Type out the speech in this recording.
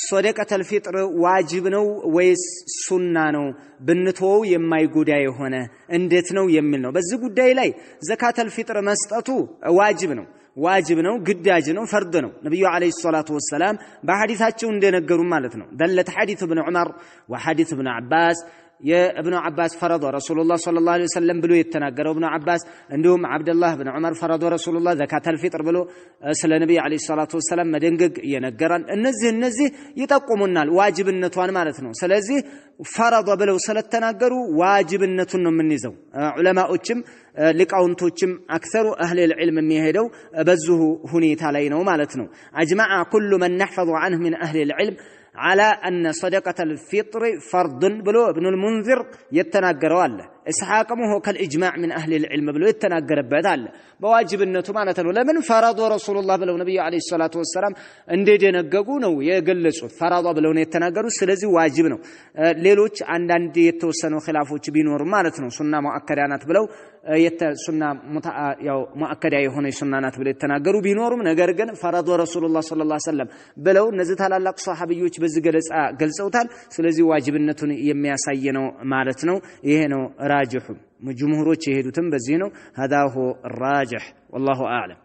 ሶደቀተል ፊጥር ዋጅብ ነው ወይስ ሱና ነው ብንተው የማይጎዳ የሆነ እንዴት ነው የሚል ነው። በዚህ ጉዳይ ላይ ዘካተል ፊጥር መስጠቱ ዋጅብ ነው ግዳጅ ነው ፈርድ ነው። ነብዩ አለይሂ ሰላቱ ወሰለም በሐዲሳቸው እንደነገሩ ማለት ነው። ደለት ሐዲስ ኢብኑ ዑመር ወሐዲስ ኢብኑ አባስ የኢብኑ አባስ ፈረደ ረሱላህ ሰለላሁ ዐለይሂ ወሰለም ብሎ የተናገረው ኢብኑ አባስ እንዲሁም አብዱላህ ኢብኑ ዑመር ፈረደ ረሱላህ ዘካተል ፊጥር ብሎ ስለ ነብዩ አለይሂ ሰላቱ ወሰለም መደንገግ የነገራን እነዚህ ይጠቁሙናል ዋጅብነቷን ማለት ነው። ስለዚህ ፈረደ ብለው ስለተናገሩ ዋጅብነቱን ነው የምንይዘው። ዑለማዎችም ሊቃውንቶችም አክሰሩ አህለ العلم የሚሄደው በዚሁ ሁኔታ ላይ ነው ማለት ነው። አጅማዓ ኩሉ መን نحفظ عنه من اهل العلم على أن صدقة الفطر فرض بلو ابن المنذر يتناقروا الله إسحاقمه هو كالإجماع من أهل العلم بلو يتناقر بهذا بواجب النتو معناته لمن فرض رسول الله بلو نبي عليه الصلاة والسلام اندي ينققونه يقلسوا فرض بلو يتناقروا سلزي واجبنا ليلوش عندي يتوسنوا خلافوش بينور معناته سنة مؤكدانات بلو سنة مؤكدة يهون سنانات بلو يتناقروا بينورم نقر فرض رسول الله صلى الله عليه وسلم بلو نزت على لق صحابيوش بزي قلسوتال سلزي واجبنتون يمياسينو مالتنو يهنو راجح جمهوروች የሄዱትም በዚህ ነው هذا هو الراجح والله اعلم